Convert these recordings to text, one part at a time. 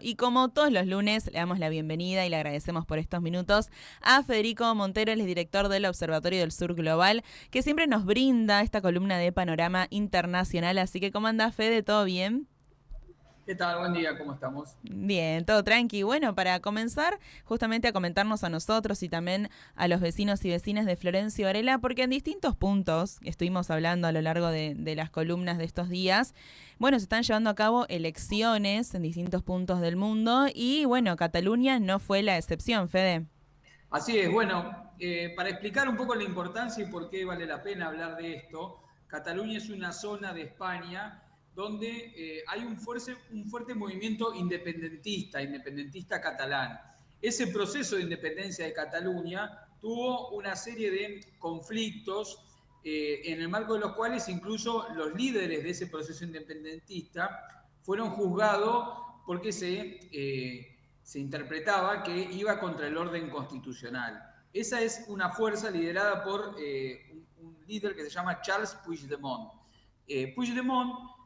Y como todos los lunes, le damos la bienvenida y le agradecemos por estos minutos a Federico Montero, el director del Observatorio del Sur Global, que siempre nos brinda esta columna de panorama internacional. Así que, ¿cómo anda, Fede? ¿Todo bien? ¿Qué tal? Buen día, ¿cómo estamos? Bien, todo tranqui. Bueno, para comenzar, justamente a comentarnos a nosotros y también a los vecinos y vecinas de Florencio Varela, porque en distintos puntos, estuvimos hablando a lo largo de las columnas de estos días, bueno, se están llevando a cabo elecciones en distintos puntos del mundo y bueno, Cataluña no fue la excepción, Fede. Así es, bueno, para explicar un poco la importancia y por qué vale la pena hablar de esto, Cataluña es una zona de España donde hay un fuerte movimiento independentista catalán. Ese proceso de independencia de Cataluña tuvo una serie de conflictos en el marco de los cuales incluso los líderes de ese proceso independentista fueron juzgados porque se interpretaba que iba contra el orden constitucional. Esa es una fuerza liderada por un líder que se llama Charles Puigdemont. Puigdemont,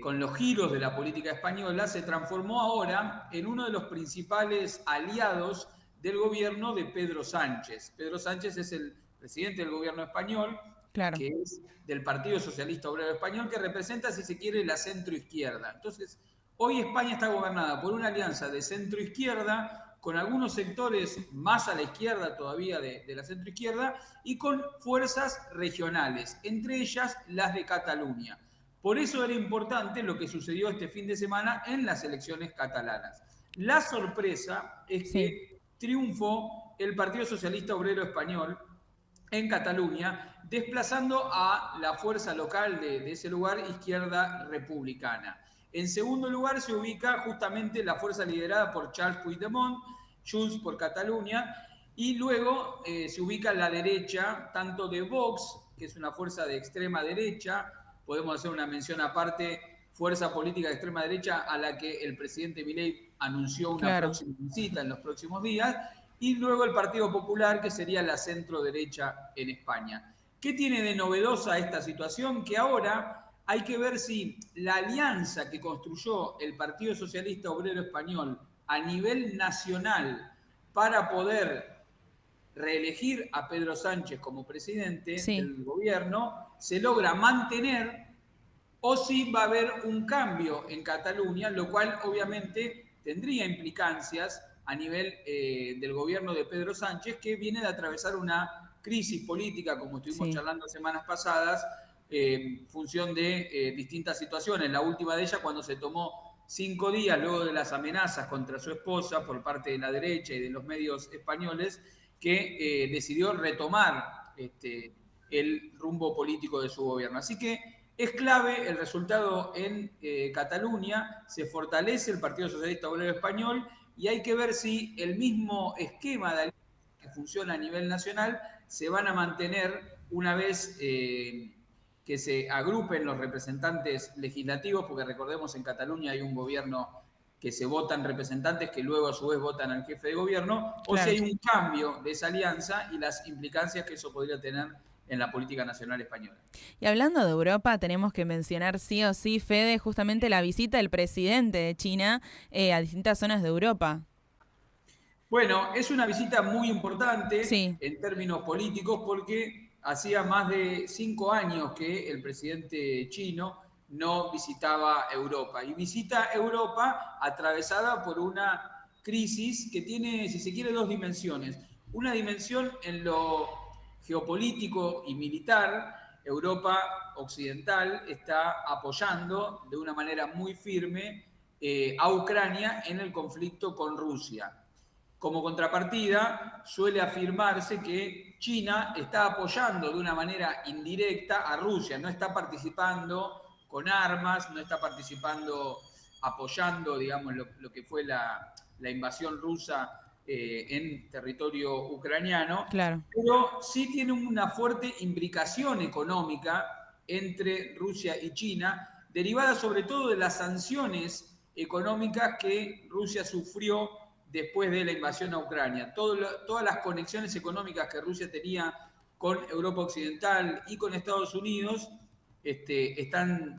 con los giros de la política española, se transformó ahora en uno de los principales aliados del gobierno de Pedro Sánchez. Pedro Sánchez es el presidente del gobierno español, Claro. que es del Partido Socialista Obrero Español, que representa, si se quiere, la centroizquierda. Entonces, hoy España está gobernada por una alianza de centroizquierda, con algunos sectores más a la izquierda todavía de la centroizquierda, y con fuerzas regionales, entre ellas las de Cataluña. Por eso era importante lo que sucedió este fin de semana en las elecciones catalanas. La sorpresa es Sí. que triunfó el Partido Socialista Obrero Español en Cataluña, desplazando a la fuerza local de ese lugar, Izquierda Republicana. En segundo lugar se ubica justamente la fuerza liderada por Charles Puigdemont, Junts por Cataluña, y luego se ubica la derecha, tanto de Vox, que es una fuerza de extrema derecha, podemos hacer una mención aparte, fuerza política de extrema derecha a la que el presidente Milei anunció una Claro. próxima visita en los próximos días, y luego el Partido Popular, que sería la centro derecha en España. ¿Qué tiene de novedosa esta situación? Que ahora hay que ver si la alianza que construyó el Partido Socialista Obrero Español a nivel nacional para poder reelegir a Pedro Sánchez como presidente Sí. del gobierno se logra mantener o si va a haber un cambio en Cataluña, lo cual obviamente tendría implicancias a nivel del gobierno de Pedro Sánchez, que viene de atravesar una crisis política, como estuvimos Sí. charlando semanas pasadas, función de distintas situaciones. La última de ellas, cuando se tomó 5 días luego de las amenazas contra su esposa por parte de la derecha y de los medios españoles, que decidió retomar el rumbo político de su gobierno. Así que es clave el resultado en Cataluña, se fortalece el Partido Socialista Obrero Español y hay que ver si el mismo esquema de alianza que funciona a nivel nacional se van a mantener una vez que se agrupen los representantes legislativos, porque recordemos en Cataluña hay un gobierno que se votan representantes que luego a su vez votan al jefe de gobierno, o si Claro. hay un cambio de esa alianza y las implicancias que eso podría tener en la política nacional española. Y hablando de Europa, tenemos que mencionar sí o sí, Fede, justamente la visita del presidente de China a distintas zonas de Europa. Bueno, es una visita muy importante Sí. en términos políticos porque hacía más de 5 años que el presidente chino no visitaba Europa. Y visita Europa atravesada por una crisis que tiene, si se quiere, dos dimensiones. Una dimensión en lo geopolítico y militar. Europa occidental está apoyando de una manera muy firme a Ucrania en el conflicto con Rusia. Como contrapartida, suele afirmarse que China está apoyando de una manera indirecta a Rusia, no está participando con armas, no está participando apoyando, digamos, lo que fue la invasión rusa en territorio ucraniano, Claro. pero sí tiene una fuerte imbricación económica entre Rusia y China, derivada sobre todo de las sanciones económicas que Rusia sufrió después de la invasión a Ucrania. Todas las conexiones económicas que Rusia tenía con Europa Occidental y con Estados Unidos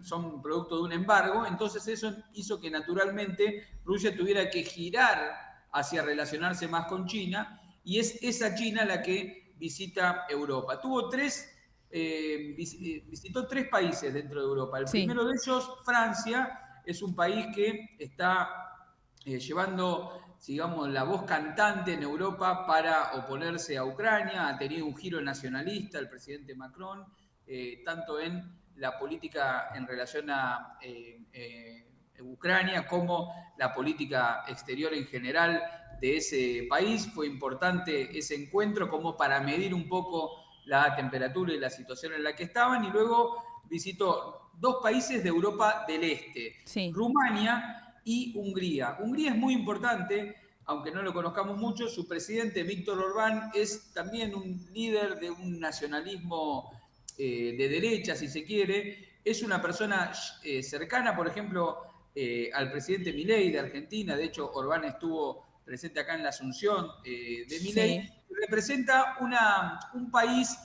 son producto de un embargo, entonces eso hizo que naturalmente Rusia tuviera que girar hacia relacionarse más con China, y es esa China la que visita Europa. Visitó 3 países dentro de Europa. El Sí, primero de ellos, Francia, es un país que está llevando, digamos, la voz cantante en Europa para oponerse a Ucrania. Ha tenido un giro nacionalista el presidente Macron, tanto en la política en relación a Ucrania como la política exterior en general de ese país. Fue importante ese encuentro como para medir un poco la temperatura y la situación en la que estaban, y luego visitó 2 países de Europa del Este, sí. Rumania y Hungría. Hungría es muy importante, aunque no lo conozcamos mucho. Su presidente, Víctor Orbán, es también un líder de un nacionalismo de derecha, si se quiere. Es una persona cercana, por ejemplo, al presidente Milei de Argentina. De hecho, Orbán estuvo presente acá en la asunción de Milei. Sí. Representa un país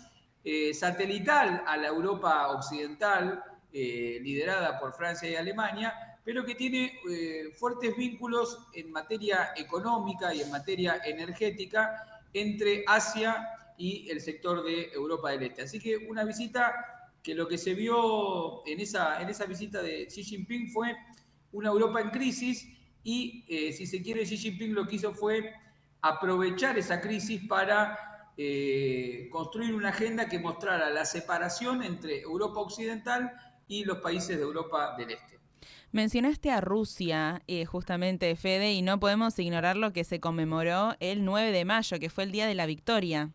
satelital a la Europa occidental, liderada por Francia y Alemania, pero que tiene fuertes vínculos en materia económica y en materia energética entre Asia y el sector de Europa del Este. Así que una visita que lo que se vio en esa visita de Xi Jinping fue una Europa en crisis, y si se quiere, Xi Jinping lo que hizo fue aprovechar esa crisis para construir una agenda que mostrara la separación entre Europa occidental y los países de Europa del Este. Mencionaste a Rusia, justamente, Fede, y no podemos ignorar lo que se conmemoró el 9 de mayo, que fue el Día de la Victoria.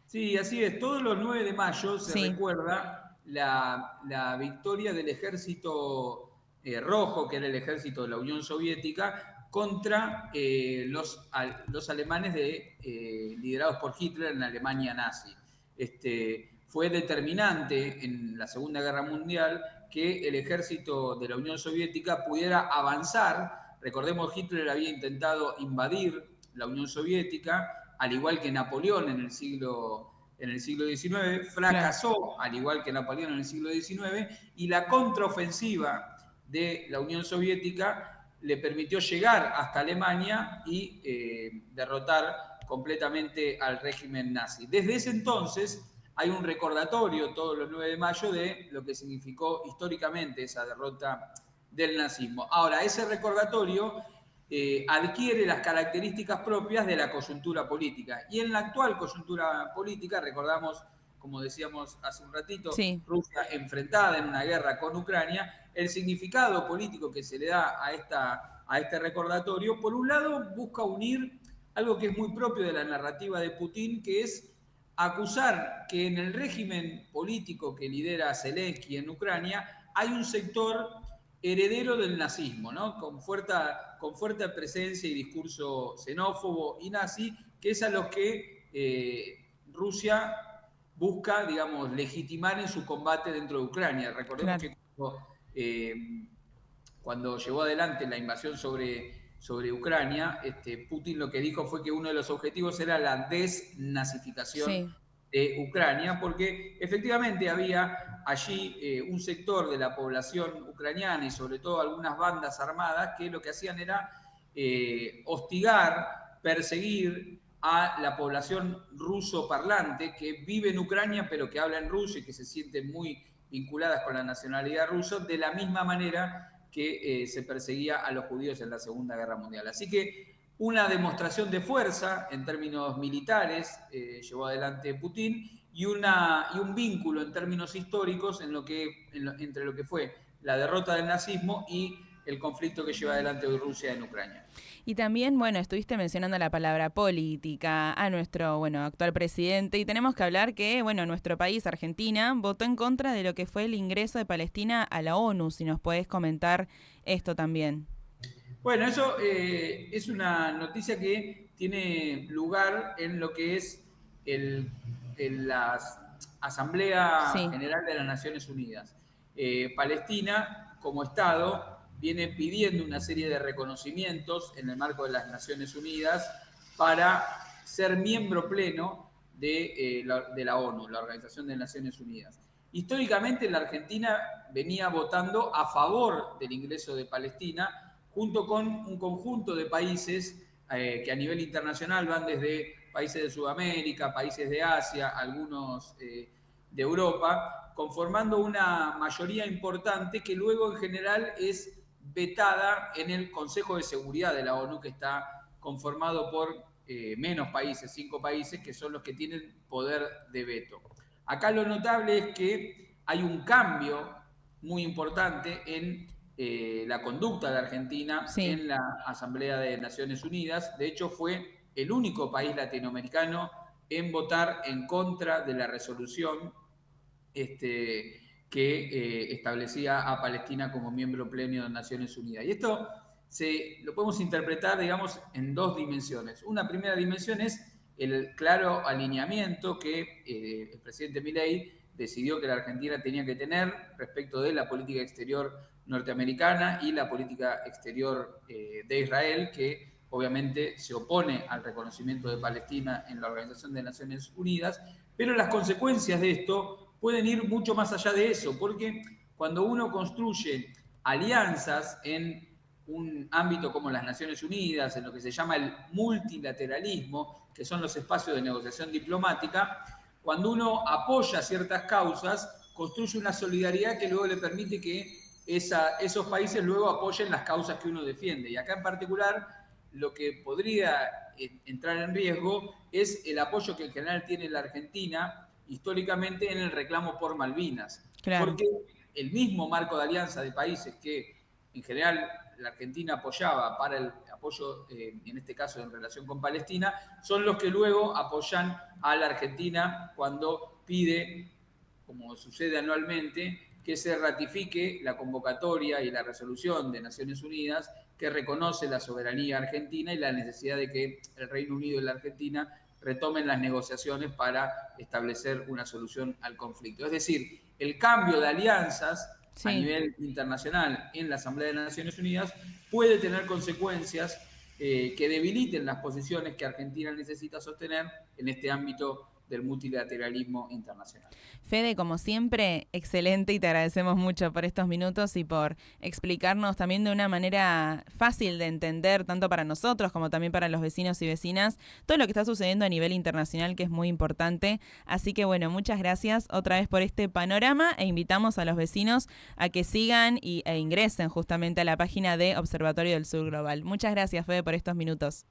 Sí, así es. Todos los 9 de mayo se Sí, recuerda la victoria del ejército rojo, que era el ejército de la Unión Soviética, contra los alemanes liderados por Hitler en la Alemania nazi. Fue determinante en la Segunda Guerra Mundial que el ejército de la Unión Soviética pudiera avanzar. Recordemos, Hitler había intentado invadir la Unión Soviética, al igual que Napoleón en el siglo XIX, claro. fracasó, al igual que Napoleón en el siglo XIX, y la contraofensiva de la Unión Soviética le permitió llegar hasta Alemania y derrotar completamente al régimen nazi. Desde ese entonces hay un recordatorio todos los 9 de mayo de lo que significó históricamente esa derrota del nazismo. Ahora, ese recordatorio adquiere las características propias de la coyuntura política. Y en la actual coyuntura política, recordamos, como decíamos hace un ratito, Sí. Rusia enfrentada en una guerra con Ucrania, el significado político que se le da a este recordatorio, por un lado, busca unir algo que es muy propio de la narrativa de Putin, que es acusar que en el régimen político que lidera Zelensky en Ucrania hay un sector heredero del nazismo, ¿no? Con fuerte presencia y discurso xenófobo y nazi, que es a los que Rusia busca, digamos, legitimar en su combate dentro de Ucrania. Recordemos Claro. que cuando llevó adelante la invasión sobre Ucrania, Putin lo que dijo fue que uno de los objetivos era la desnazificación Sí. de Ucrania, porque efectivamente había allí un sector de la población ucraniana y sobre todo algunas bandas armadas que lo que hacían era hostigar, perseguir a la población ruso parlante que vive en Ucrania pero que habla en ruso y que se sienten muy vinculadas con la nacionalidad rusa, de la misma manera que se perseguía a los judíos en la Segunda Guerra Mundial. Así que una demostración de fuerza en términos militares llevó adelante Putin, y un vínculo en términos históricos entre lo que fue la derrota del nazismo y el conflicto que lleva adelante hoy Rusia en Ucrania. Y también, bueno, estuviste mencionando la palabra política, a nuestro, bueno, actual presidente, y tenemos que hablar que, bueno, nuestro país, Argentina, votó en contra de lo que fue el ingreso de Palestina a la ONU, si nos podés comentar esto también. Bueno, eso es una noticia que tiene lugar en lo que es la Asamblea Sí, General de las Naciones Unidas. Palestina, como Estado, viene pidiendo una serie de reconocimientos en el marco de las Naciones Unidas para ser miembro pleno de la ONU, la Organización de Naciones Unidas. Históricamente la Argentina venía votando a favor del ingreso de Palestina, junto con un conjunto de países que a nivel internacional van desde países de Sudamérica, países de Asia, algunos de Europa, conformando una mayoría importante que luego en general es vetada en el Consejo de Seguridad de la ONU, que está conformado por menos países, 5 países, que son los que tienen poder de veto. Acá lo notable es que hay un cambio muy importante en la conducta de Argentina Sí. en la Asamblea de Naciones Unidas. De hecho, fue el único país latinoamericano en votar en contra de la resolución que establecía a Palestina como miembro pleno de Naciones Unidas. Y esto lo podemos interpretar, digamos, en 2 dimensiones. Una primera dimensión es el claro alineamiento que el presidente Milei decidió que la Argentina tenía que tener respecto de la política exterior norteamericana y la política exterior de Israel, que obviamente se opone al reconocimiento de Palestina en la Organización de Naciones Unidas, pero las consecuencias de esto pueden ir mucho más allá de eso, porque cuando uno construye alianzas en un ámbito como las Naciones Unidas, en lo que se llama el multilateralismo, que son los espacios de negociación diplomática, cuando uno apoya ciertas causas, construye una solidaridad que luego le permite que esos países luego apoyen las causas que uno defiende. Y acá en particular, lo que podría entrar en riesgo es el apoyo que en general tiene la Argentina históricamente en el reclamo por Malvinas. Claro. Porque el mismo marco de alianza de países que en general la Argentina apoyaba para el apoyo, en este caso en relación con Palestina, son los que luego apoyan a la Argentina cuando pide, como sucede anualmente, que se ratifique la convocatoria y la resolución de Naciones Unidas que reconoce la soberanía argentina y la necesidad de que el Reino Unido y la Argentina retomen las negociaciones para establecer una solución al conflicto. Es decir, el cambio de alianzas a Sí. nivel internacional en la Asamblea de Naciones Unidas puede tener consecuencias que debiliten las posiciones que Argentina necesita sostener en este ámbito del multilateralismo internacional. Fede, como siempre, excelente y te agradecemos mucho por estos minutos y por explicarnos también de una manera fácil de entender, tanto para nosotros como también para los vecinos y vecinas, todo lo que está sucediendo a nivel internacional, que es muy importante. Así que bueno, muchas gracias otra vez por este panorama e invitamos a los vecinos a que sigan e ingresen justamente a la página de Observatorio del Sur Global. Muchas gracias, Fede, por estos minutos.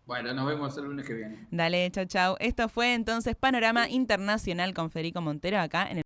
Bueno, nos vemos el lunes que viene. Dale, chau, chau. Esto fue entonces Panorama Internacional con Federico Montero acá en el